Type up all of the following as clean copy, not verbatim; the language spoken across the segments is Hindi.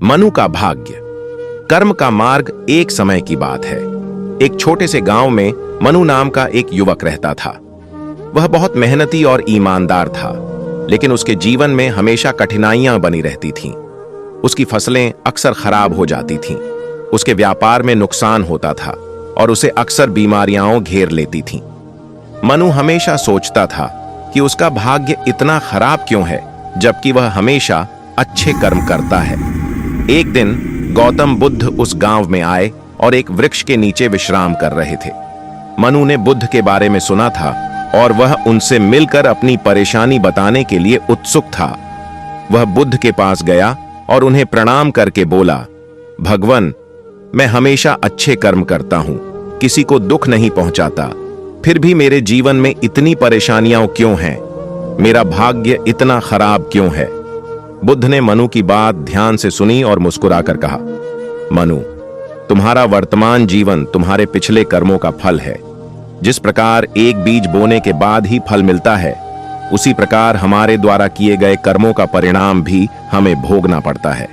मनु का भाग्य। कर्म का मार्ग एक समय की बात है। एक छोटे से गांव में मनु नाम का एक युवक रहता था। वह बहुत मेहनती और ईमानदार था, लेकिन उसके जीवन में हमेशा कठिनाइयां बनी रहती थीं। उसकी फसलें अक्सर खराब हो जाती थीं, उसके व्यापार में नुकसान होता था और उसे अक्सर बीमारियां घेर लेती थीं। मनु हमेशा सोचता था कि उसका भाग्य इतना खराब क्यों है, जबकि वह हमेशा अच्छे कर्म करता है। एक दिन गौतम बुद्ध उस गांव में आए और एक वृक्ष के नीचे विश्राम कर रहे थे। मनु ने बुद्ध के बारे में सुना था और वह उनसे मिलकर अपनी परेशानी बताने के लिए उत्सुक था। वह बुद्ध के पास गया और उन्हें प्रणाम करके बोला, भगवान, मैं हमेशा अच्छे कर्म करता हूं, किसी को दुख नहीं पहुंचाता, फिर भी मेरे जीवन में इतनी परेशानियां क्यों हैं? मेरा भाग्य इतना खराब क्यों है? बुद्ध ने मनु की बात ध्यान से सुनी और मुस्कुराकर कहा, मनु, तुम्हारा वर्तमान जीवन तुम्हारे पिछले कर्मों का फल है। जिस प्रकार एक बीज बोने के बाद ही फल मिलता है, उसी प्रकार हमारे द्वारा किए गए कर्मों का परिणाम भी हमें भोगना पड़ता है।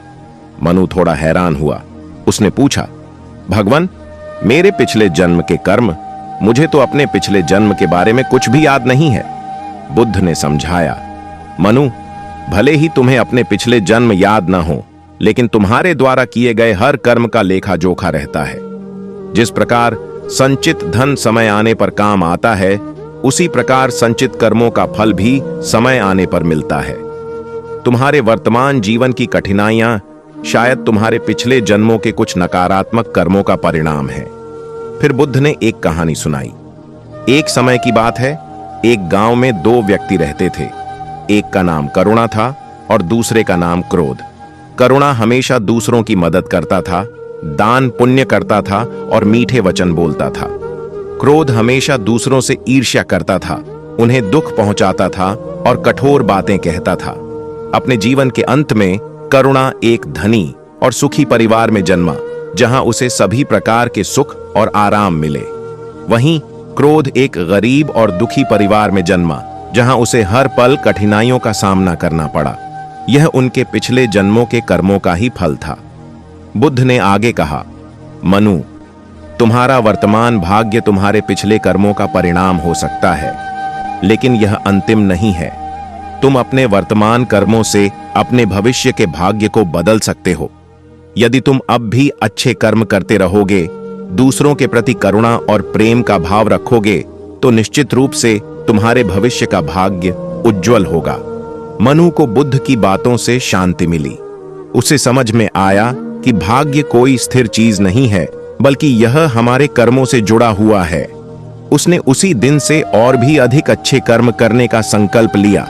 मनु थोड़ा हैरान हुआ। उसने पूछा, भगवान, मेरे पिछले जन्म के कर्म, मुझे तो अपने पिछले जन्म के बारे में कुछ भी याद नहीं है। बुद्ध ने समझाया, मनु, भले ही तुम्हें अपने पिछले जन्म याद ना हो, लेकिन तुम्हारे द्वारा किए गए हर कर्म का लेखा जोखा रहता है। जिस प्रकार संचित धन समय आने पर काम आता है, उसी प्रकार संचित कर्मों का फल भी समय आने पर मिलता है। तुम्हारे वर्तमान जीवन की कठिनाइयां शायद तुम्हारे पिछले जन्मों के कुछ नकारात्मक कर्मों का परिणाम है। फिर बुद्ध ने एक कहानी सुनाई। एक समय की बात है, एक गांव में दो व्यक्ति रहते थे। एक का नाम करुणा था और दूसरे का नाम क्रोध। करुणा हमेशा दूसरों की मदद करता था, दान पुण्य करता था और मीठे वचन बोलता था। क्रोध हमेशा दूसरों से ईर्ष्या करता था, उन्हें दुख पहुंचाता था और कठोर बातें कहता था। अपने जीवन के अंत में करुणा एक धनी और सुखी परिवार में जन्मा, जहां उसे सभी प्रकार के सुख और आराम मिले। वहीं क्रोध एक गरीब और दुखी परिवार में जन्मा, जहां उसे हर पल कठिनाइयों का सामना करना पड़ा। यह उनके पिछले जन्मों के कर्मों का ही फल था। बुद्ध ने आगे कहा, मनु, तुम्हारा वर्तमान भाग्य तुम्हारे पिछले कर्मों का परिणाम हो सकता है, लेकिन यह अंतिम नहीं है। तुम अपने वर्तमान कर्मों से अपने भविष्य के भाग्य को बदल सकते हो। यदि तुम अब भी अच्छे कर्म करते रहोगे, दूसरों के प्रति करुणा और प्रेम का भाव रखोगे, तो निश्चित रूप से तुम्हारे भविष्य का भाग्य उज्जवल होगा। मनु को बुद्ध की बातों से शांति मिली। उसे समझ में आया कि भाग्य कोई स्थिर चीज नहीं है, बल्कि यह हमारे कर्मों से जुड़ा हुआ है। उसने उसी दिन से और भी अधिक अच्छे कर्म करने का संकल्प लिया।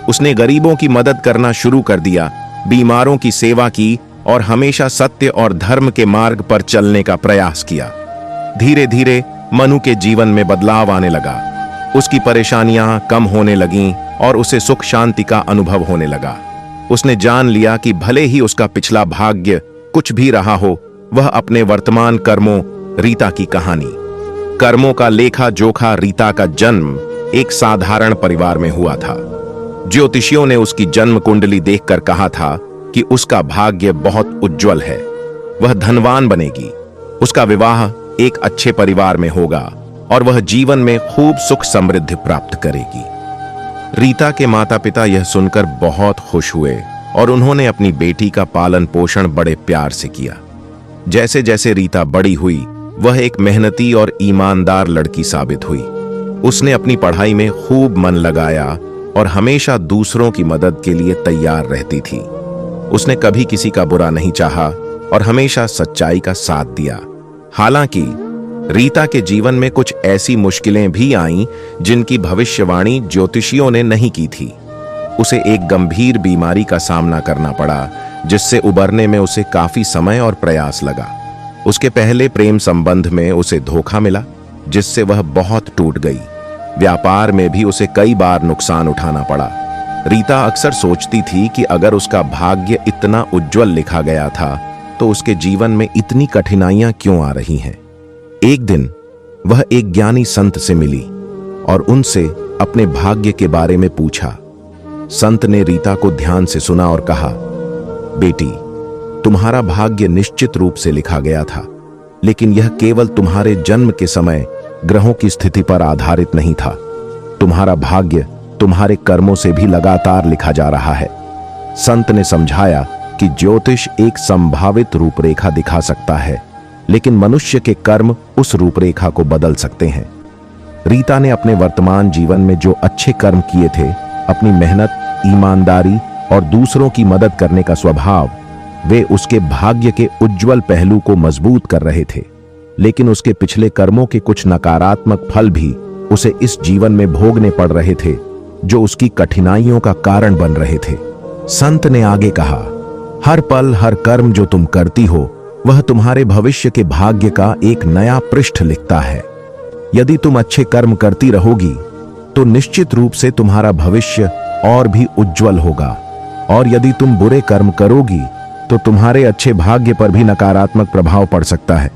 उसने गरीबों की मदद करना शुरू कर दिया, बीमारों की सेवा की और हमेशा सत्य और धर्म के मार्ग पर चलने का प्रयास किया। धीरे धीरे मनु के जीवन में बदलाव आने लगा। उसकी परेशानियां कम होने लगीं और उसे सुख शांति का अनुभव होने लगा। उसने जान लिया कि भले ही उसका पिछला भाग्य कुछ भी रहा हो, वह अपने वर्तमान कर्मों, रीता की कहानी। कर्मों का लेखा जोखा। रीता का जन्म एक साधारण परिवार में हुआ था। ज्योतिषियों ने उसकी जन्म कुंडली देखकर कहा था कि उसका भाग्य बहुत उज्जवल है, वह धनवान बनेगी, उसका विवाह एक अच्छे परिवार में होगा और वह जीवन में खूब सुख समृद्धि प्राप्त करेगी। रीता के माता पिता यह सुनकर बहुत खुश हुए और उन्होंने अपनी बेटी का पालन पोषण बड़े प्यार से किया। जैसे जैसे रीता बड़ी हुई, वह एक मेहनती और ईमानदार लड़की साबित हुई। उसने अपनी पढ़ाई में खूब मन लगाया और हमेशा दूसरों की मदद के लिए तैयार रहती थी। उसने कभी किसी का बुरा नहीं चाहा और हमेशा सच्चाई का साथ दिया। हालांकि रीता के जीवन में कुछ ऐसी मुश्किलें भी आईं जिनकी भविष्यवाणी ज्योतिषियों ने नहीं की थी। उसे एक गंभीर बीमारी का सामना करना पड़ा, जिससे उबरने में उसे काफी समय और प्रयास लगा। उसके पहले प्रेम संबंध में उसे धोखा मिला, जिससे वह बहुत टूट गई। व्यापार में भी उसे कई बार नुकसान उठाना पड़ा। रीता अक्सर सोचती थी कि अगर उसका भाग्य इतना उज्जवल लिखा गया था, तो उसके जीवन में इतनी कठिनाइयां क्यों आ रही हैं। एक दिन वह एक ज्ञानी संत से मिली और उनसे अपने भाग्य के बारे में पूछा। संत ने रीता को ध्यान से सुना और कहा, बेटी, तुम्हारा भाग्य निश्चित रूप से लिखा गया था, लेकिन यह केवल तुम्हारे जन्म के समय ग्रहों की स्थिति पर आधारित नहीं था। तुम्हारा भाग्य तुम्हारे कर्मों से भी लगातार लिखा जा रहा है। संत ने समझाया कि ज्योतिष एक संभावित रूपरेखा दिखा सकता है, लेकिन मनुष्य के कर्म उस रूपरेखा को बदल सकते हैं। रीता ने अपने वर्तमान जीवन में जो अच्छे कर्म किए थे, अपनी मेहनत, ईमानदारी और दूसरों की मदद करने का स्वभाव, वे उसके भाग्य के उज्जवल पहलू को मजबूत कर रहे थे। लेकिन उसके पिछले कर्मों के कुछ नकारात्मक फल भी उसे इस जीवन में भोगने पड़ रहे थे, जो उसकी कठिनाइयों का कारण बन रहे थे। संत ने आगे कहा, हर पल हर कर्म जो तुम करती हो, वह तुम्हारे भविष्य के भाग्य का एक नया पृष्ठ लिखता है। यदि तुम अच्छे कर्म करती रहोगी तो निश्चित रूप से तुम्हारा भविष्य और भी उज्जवल होगा, और यदि तुम बुरे कर्म करोगी तो तुम्हारे अच्छे भाग्य पर भी नकारात्मक प्रभाव पड़ सकता है।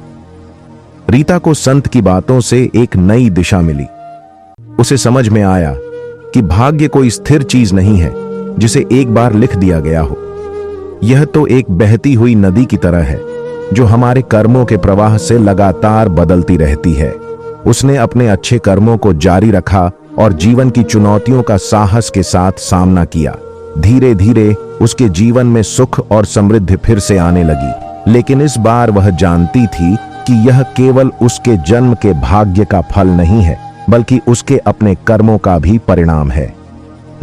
रीता को संत की बातों से एक नई दिशा मिली। उसे समझ में आया कि भाग्य कोई स्थिर चीज नहीं है जिसे एक बार लिख दिया गया हो। यह तो एक बहती हुई नदी की तरह है जो हमारे कर्मों के प्रवाह से लगातार बदलती रहती है। उसने अपने अच्छे कर्मों को जारी रखा और जीवन की चुनौतियों का साहस के साथ सामना किया। धीरे धीरे उसके जीवन में सुख और समृद्धि फिर से आने लगी, लेकिन इस बार वह जानती थी कि यह केवल उसके जन्म के भाग्य का फल नहीं है, बल्कि उसके अपने कर्मों का भी परिणाम है।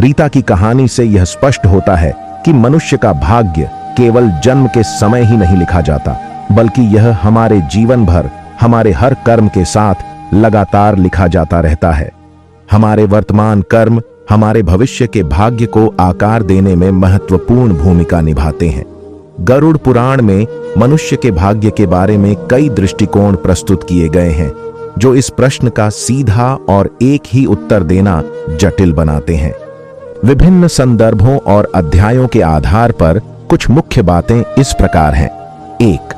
रीता की कहानी से यह स्पष्ट होता है कि मनुष्य का भाग्य केवल जन्म के समय ही नहीं लिखा जाता, बल्कि यह हमारे जीवन भर हमारे हर कर्म के साथ लगातार लिखा जाता रहता है। हमारे वर्तमान कर्म हमारे भविष्य के भाग्य को आकार देने में महत्वपूर्ण भूमिका निभाते हैं। गरुड़ पुराण में मनुष्य के भाग्य के बारे में कई दृष्टिकोण प्रस्तुत किए गए हैं, जो इस प्रश्न का सीधा और एक ही उत्तर देना जटिल बनाते हैं। विभिन्न संदर्भों और अध्यायों के आधार पर कुछ मुख्य बातें इस प्रकार हैं। 1.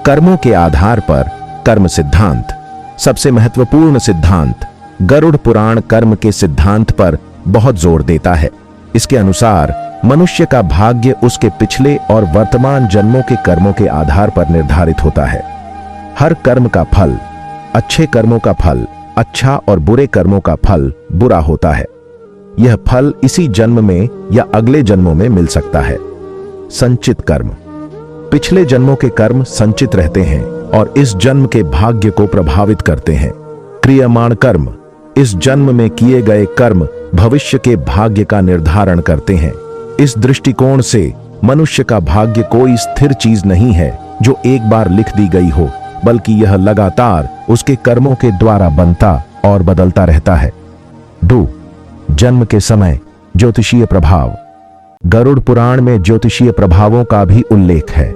कर्मों के आधार पर कर्म सिद्धांत। सबसे महत्वपूर्ण सिद्धांत गरुड़ पुराण कर्म के सिद्धांत पर बहुत जोर देता है। इसके अनुसार मनुष्य का भाग्य उसके पिछले और वर्तमान जन्मों के कर्मों के आधार पर निर्धारित होता है। हर कर्म का फल, अच्छे कर्मों का फल अच्छा और बुरे कर्मों का फल बुरा होता है। यह फल इसी जन्म में या अगले जन्मों में मिल सकता है। संचित कर्म। पिछले जन्मों के कर्म संचित रहते हैं और इस जन्म के भाग्य को प्रभावित करते हैं। क्रियमाण कर्म। इस जन्म में किए गए कर्म भविष्य के भाग्य का निर्धारण करते हैं। इस दृष्टिकोण से मनुष्य का भाग्य कोई स्थिर चीज नहीं है जो एक बार लिख दी गई हो, बल्कि यह लगातार उसके कर्मों के द्वारा बनता और बदलता रहता है। 2. जन्म के समय ज्योतिषीय प्रभाव। गरुड़ पुराण में ज्योतिषीय प्रभावों का भी उल्लेख है।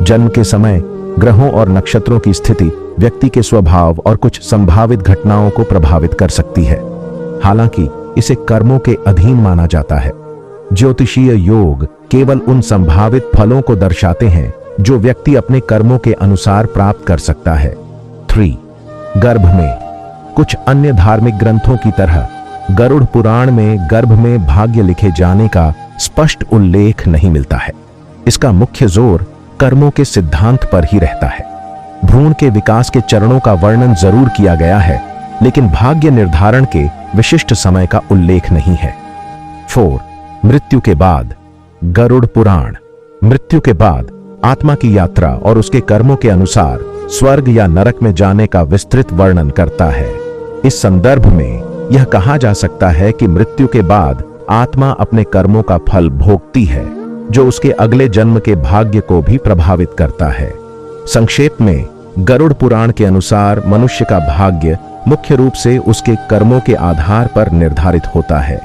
जन्म के समय ग्रहों और नक्षत्रों की स्थिति व्यक्ति के स्वभाव और कुछ संभावित घटनाओं को प्रभावित कर सकती है। हालांकि इसे कर्मों के अधीन माना जाता है। ज्योतिषीय योग केवल उन संभावित फलों को दर्शाते हैं जो व्यक्ति अपने कर्मों के अनुसार प्राप्त कर सकता है। 3. गर्भ में। कुछ अन्य धार्मिक ग्रंथों की तरह गरुड़ पुराण में गर्भ में भाग्य लिखे जाने का स्पष्ट उल्लेख नहीं मिलता है। इसका मुख्य जोर कर्मों के सिद्धांत पर ही रहता है। भ्रूण के विकास के चरणों का वर्णन जरूर किया गया है, लेकिन भाग्य निर्धारण के विशिष्ट समय का उल्लेख नहीं है। 4. मृत्यु के बाद। गरुड़ पुराण मृत्यु के बाद आत्मा की यात्रा और उसके कर्मों के अनुसार स्वर्ग या नरक में जाने का विस्तृत वर्णन करता है। इस संदर्भ में यह कहा जा सकता है कि मृत्यु के बाद आत्मा अपने कर्मों का फल भोगती है, जो उसके अगले जन्म के भाग्य को भी प्रभावित करता है। संक्षेप में गरुड़ पुराण के अनुसार मनुष्य का भाग्य मुख्य रूप से उसके कर्मों के आधार पर निर्धारित होता है।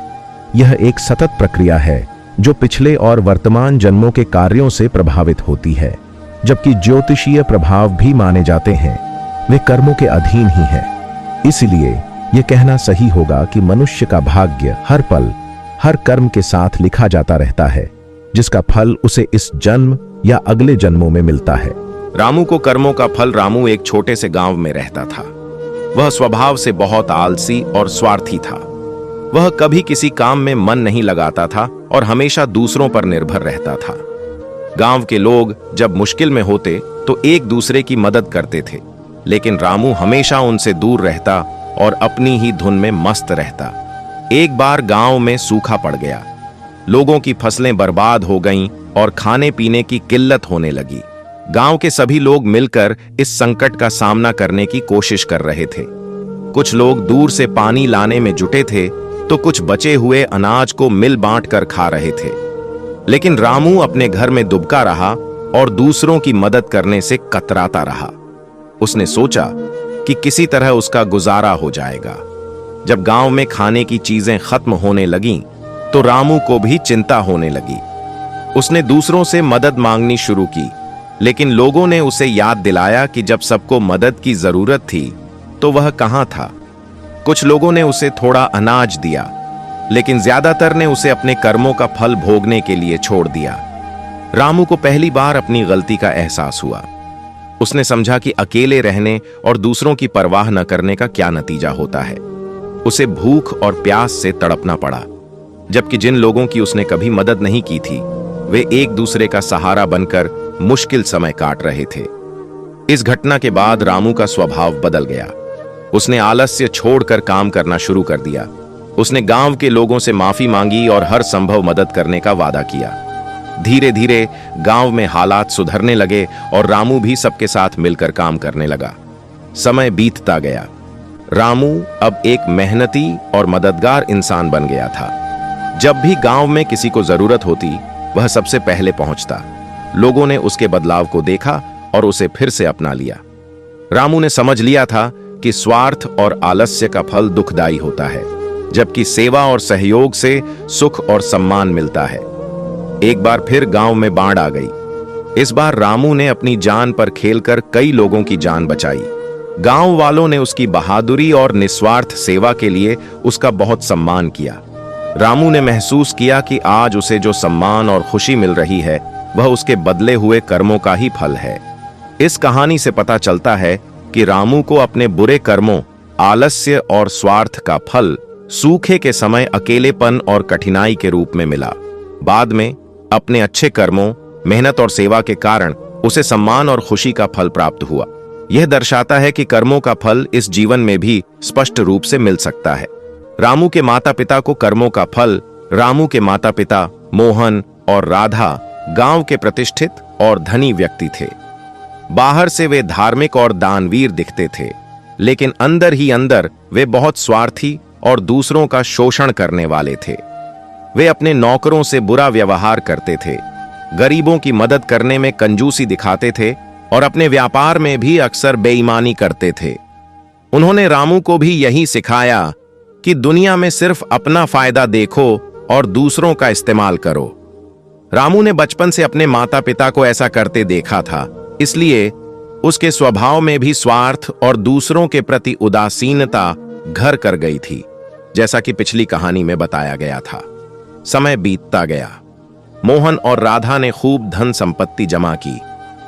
यह एक सतत प्रक्रिया है जो पिछले और वर्तमान जन्मों के कार्यों से प्रभावित होती है। जबकि ज्योतिषीय प्रभाव भी माने जाते हैं, वे कर्मों के अधीन ही हैं। इसलिए यह कहना सही होगा कि मनुष्य का भाग्य हर पल हर कर्म के साथ लिखा जाता रहता है, जिसका फल उसे इस जन्म या अगले जन्मों में मिलता है। रामू को कर्मों का फल। रामू एक छोटे से गांव में रहता था। वह स्वभाव से बहुत आलसी और स्वार्थी था। वह कभी किसी काम में मन नहीं लगाता था और हमेशा दूसरों पर निर्भर रहता था। गांव के लोग जब मुश्किल में होते तो एक दूसरे की मदद करते थे, लेकिन रामू हमेशा उनसे दूर रहता और अपनी ही धुन में मस्त रहता। एक बार गांव में सूखा पड़ गया। लोगों की फसलें बर्बाद हो गईं और खाने पीने की किल्लत होने लगी। गांव के सभी लोग मिलकर इस संकट का सामना करने की कोशिश कर रहे थे। कुछ लोग दूर से पानी लाने में जुटे थे तो कुछ बचे हुए अनाज को मिल बांट कर खा रहे थे। लेकिन रामू अपने घर में दुबका रहा और दूसरों की मदद करने से कतराता रहा। उसने सोचा कि किसी तरह उसका गुजारा हो जाएगा। जब गांव में खाने की चीजें खत्म होने लगीं, तो रामू को भी चिंता होने लगी। उसने दूसरों से मदद मांगनी शुरू की, लेकिन लोगों ने उसे याद दिलाया कि जब सबको मदद की जरूरत थी तो वह कहां था। कुछ लोगों ने उसे थोड़ा अनाज दिया, लेकिन ज्यादातर ने उसे अपने कर्मों का फल भोगने के लिए छोड़ दिया। रामू को पहली बार अपनी गलती का एहसास हुआ। उसने समझा कि अकेले रहने और दूसरों की परवाह न करने का क्या नतीजा होता है। उसे भूख और प्यास से तड़पना पड़ा, जबकि जिन लोगों की उसने कभी मदद नहीं की थी वे एक दूसरे का सहारा बनकर मुश्किल समय काट रहे थे। इस घटना के बाद रामू का स्वभाव बदल गया। उसने आलस्य छोड़कर काम करना शुरू कर दिया। उसने गांव के लोगों से माफी मांगी और हर संभव मदद करने का वादा किया। धीरे धीरे गांव में हालात सुधरने लगे और रामू भी सबके साथ मिलकर काम करने लगा। समय बीतता गया। रामू अब एक मेहनती और मददगार इंसान बन गया था। जब भी गांव में किसी को जरूरत होती, वह सबसे पहले पहुंचता। लोगों ने उसके बदलाव को देखा और उसे फिर से अपना लिया। रामू ने समझ लिया था कि स्वार्थ और आलस्य का फल दुखदाई होता है, जबकि सेवा और सहयोग से सुख और सम्मान मिलता है। एक बार फिर गांव में बाढ़ आ गई। इस बार रामू ने अपनी जान पर खेलकर कई लोगों की जान बचाई। गांव वालों ने उसकी बहादुरी और निस्वार्थ सेवा के लिए उसका बहुत सम्मान किया। रामू ने महसूस किया कि आज उसे जो सम्मान और खुशी मिल रही है वह उसके बदले हुए कर्मों का ही फल है। इस कहानी से पता चलता है कि रामू को अपने बुरे कर्मों, आलस्य और स्वार्थ का फल सूखे के समय अकेलेपन और कठिनाई के रूप में मिला। बाद में अपने अच्छे कर्मों, मेहनत और सेवा के कारण उसे सम्मान और खुशी का फल प्राप्त हुआ। यह दर्शाता है कि कर्मों का फल इस जीवन में भी स्पष्ट रूप से मिल सकता है। रामू के माता पिता को कर्मों का फल। रामू के माता पिता मोहन और राधा गांव के प्रतिष्ठित और धनी व्यक्ति थे। बाहर से वे धार्मिक और दानवीर दिखते थे, लेकिन अंदर ही अंदर वे बहुत स्वार्थी और दूसरों का शोषण करने वाले थे। वे अपने नौकरों से बुरा व्यवहार करते थे, गरीबों की मदद करने में कंजूसी दिखाते थे और अपने व्यापार में भी अक्सर बेईमानी करते थे। उन्होंने रामू को भी यही सिखाया कि दुनिया में सिर्फ अपना फायदा देखो और दूसरों का इस्तेमाल करो। रामू ने बचपन से अपने माता पिता को ऐसा करते देखा था, इसलिए उसके स्वभाव में भी स्वार्थ और दूसरों के प्रति उदासीनता घर कर गई थी, जैसा कि पिछली कहानी में बताया गया था। समय बीतता गया। मोहन और राधा ने खूब धन संपत्ति जमा की,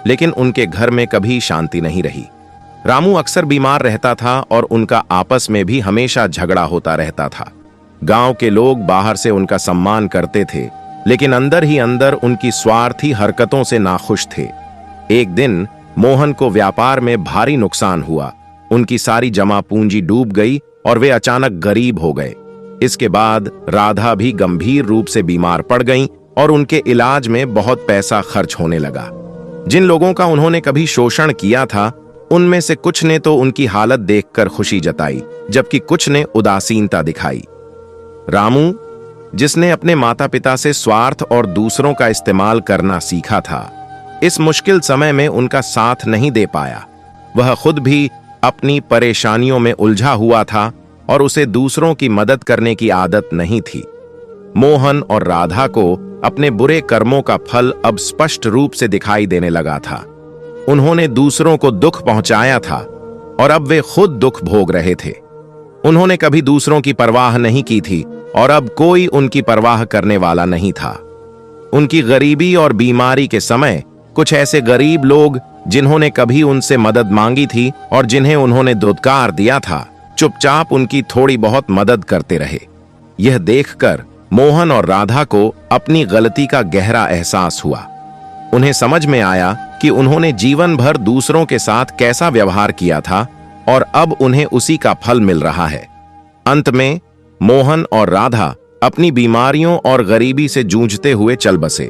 लेकिन उनके घर में कभी शांति नहीं रही। रामू अक्सर बीमार रहता था और उनका आपस में भी हमेशा झगड़ा होता रहता था। गांव के लोग बाहर से उनका सम्मान करते थे, लेकिन अंदर ही अंदर उनकी स्वार्थी हरकतों से नाखुश थे। एक दिन मोहन को व्यापार में भारी नुकसान हुआ। उनकी सारी जमा पूंजी डूब गई और वे अचानक गरीब हो गए। इसके बाद राधा भी गंभीर रूप से बीमार पड़ गईं और उनके इलाज में बहुत पैसा खर्च होने लगा। जिन लोगों का उन्होंने कभी शोषण किया था, उनमें से कुछ ने तो उनकी हालत देखकर खुशी जताई, जबकि कुछ ने उदासीनता दिखाई। रामू, जिसने अपने माता पिता से स्वार्थ और दूसरों का इस्तेमाल करना सीखा था, इस मुश्किल समय में उनका साथ नहीं दे पाया। वह खुद भी अपनी परेशानियों में उलझा हुआ था और उसे दूसरों की मदद करने की आदत नहीं थी। मोहन और राधा को अपने बुरे कर्मों का फल अब स्पष्ट रूप से दिखाई देने लगा था। उन्होंने दूसरों को दुख पहुंचाया था और अब वे खुद दुख भोग रहे थे। उन्होंने कभी दूसरों की परवाह नहीं की थी और अब कोई उनकी परवाह करने वाला नहीं था। उनकी गरीबी और बीमारी के समय कुछ ऐसे गरीब लोग जिन्होंने कभी उनसे मदद मांगी थी और जिन्हें उन्होंने दुत्कार दिया था, चुपचाप उनकी थोड़ी बहुत मदद करते रहे। यह देखकर मोहन और राधा को अपनी गलती का गहरा एहसास हुआ। उन्हें समझ में आया कि उन्होंने जीवन भर दूसरों के साथ कैसा व्यवहार किया था और अब उन्हें उसी का फल मिल रहा है। अंत में मोहन और राधा अपनी बीमारियों और गरीबी से जूझते हुए चल बसे।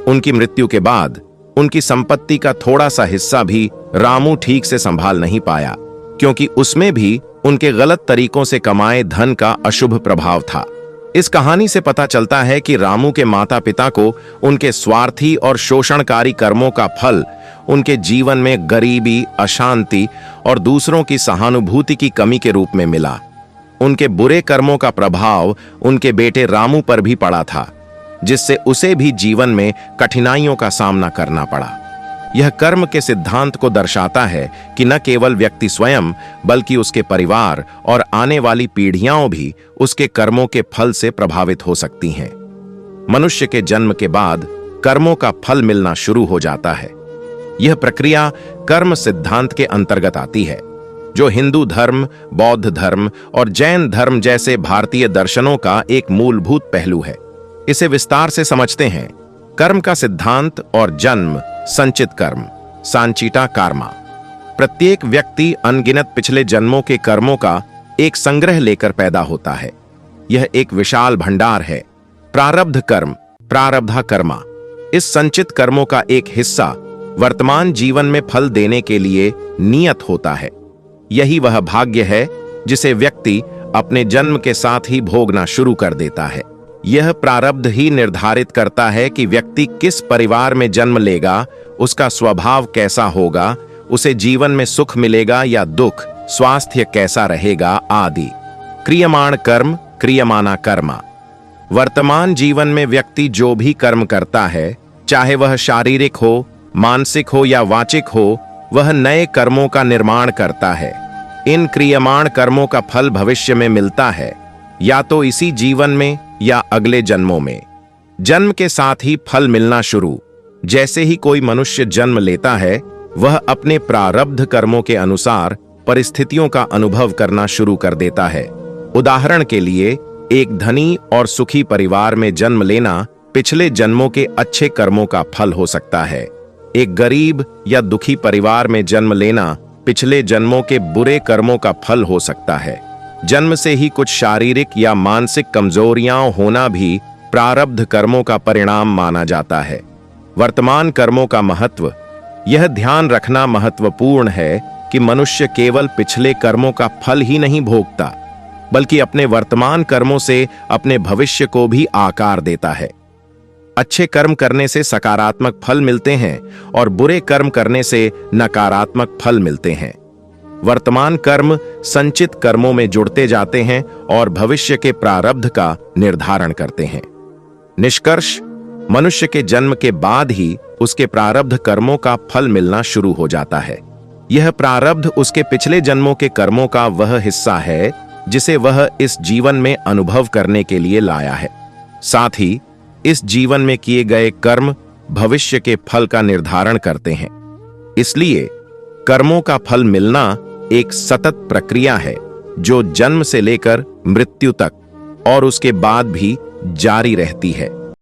उनकी मृत्यु के बाद उनकी संपत्ति का थोड़ा सा हिस्सा भी रामू ठीक से संभाल नहीं पाया, क्योंकि उसमें भी उनके गलत तरीकों से कमाए धन का अशुभ प्रभाव था। इस कहानी से पता चलता है कि रामू के माता पिता को उनके स्वार्थी और शोषणकारी कर्मों का फल उनके जीवन में गरीबी, अशांति और दूसरों की सहानुभूति की कमी के रूप में मिला। उनके बुरे कर्मों का प्रभाव उनके बेटे रामू पर भी पड़ा था, जिससे उसे भी जीवन में कठिनाइयों का सामना करना पड़ा। यह कर्म के सिद्धांत को दर्शाता है कि न केवल व्यक्ति स्वयं बल्कि उसके परिवार और आने वाली पीढ़ियां भी उसके कर्मों के फल से प्रभावित हो सकती हैं। मनुष्य के जन्म के बाद कर्मों का फल मिलना शुरू हो जाता है। यह प्रक्रिया कर्म सिद्धांत के अंतर्गत आती है, जो हिंदू धर्म, बौद्ध धर्म और जैन धर्म जैसे भारतीय दर्शनों का एक मूलभूत पहलू है। इसे विस्तार से समझते हैं। कर्म का सिद्धांत और जन्म। संचित कर्म, सांचिता कर्मा। प्रत्येक व्यक्ति अनगिनत पिछले जन्मों के कर्मों का एक संग्रह लेकर पैदा होता है। यह एक विशाल भंडार है। प्रारब्ध कर्म, प्रारब्धा कर्मा। इस संचित कर्मों का एक हिस्सा वर्तमान जीवन में फल देने के लिए नियत होता है। यही वह भाग्य है जिसे व्यक्ति अपने जन्म के साथ ही भोगना शुरू कर देता है। यह प्रारब्ध ही निर्धारित करता है कि व्यक्ति किस परिवार में जन्म लेगा, उसका स्वभाव कैसा होगा, उसे जीवन में सुख मिलेगा या दुख, स्वास्थ्य कैसा रहेगा आदि। क्रियमाण कर्म, क्रियमाना कर्मा। वर्तमान जीवन में व्यक्ति जो भी कर्म करता है, चाहे वह शारीरिक हो, मानसिक हो या वाचिक हो, वह नए कर्मों का निर्माण करता है। इन क्रियमाण कर्मों का फल भविष्य में मिलता है, या तो इसी जीवन में या अगले जन्मों में। जन्म के साथ ही फल मिलना शुरू। जैसे ही कोई मनुष्य जन्म लेता है, वह अपने प्रारब्ध कर्मों के अनुसार परिस्थितियों का अनुभव करना शुरू कर देता है। उदाहरण के लिए, एक धनी और सुखी परिवार में जन्म लेना पिछले जन्मों के अच्छे कर्मों का फल हो सकता है। एक गरीब या दुखी परिवार में जन्म लेना पिछले जन्मों के बुरे कर्मों का फल हो सकता है। जन्म से ही कुछ शारीरिक या मानसिक कमजोरियां होना भी प्रारब्ध कर्मों का परिणाम माना जाता है। वर्तमान कर्मों का महत्व। यह ध्यान रखना महत्वपूर्ण है कि मनुष्य केवल पिछले कर्मों का फल ही नहीं भोगता, बल्कि अपने वर्तमान कर्मों से अपने भविष्य को भी आकार देता है। अच्छे कर्म करने से सकारात्मक फल मिलते हैं और बुरे कर्म करने से नकारात्मक फल मिलते हैं। वर्तमान कर्म संचित कर्मों में जुड़ते जाते हैं और भविष्य के प्रारब्ध का निर्धारण करते हैं। निष्कर्ष, मनुष्य के जन्म के बाद ही उसके प्रारब्ध कर्मों का फल मिलना शुरू हो जाता है। यह प्रारब्ध उसके पिछले जन्मों के कर्मों का वह हिस्सा है जिसे वह इस जीवन में अनुभव करने के लिए लाया है। साथ ही इस जीवन में किए गए कर्म भविष्य के फल का निर्धारण करते हैं। इसलिए कर्मों का फल मिलना एक सतत प्रक्रिया है जो जन्म से लेकर मृत्यु तक और उसके बाद भी जारी रहती है।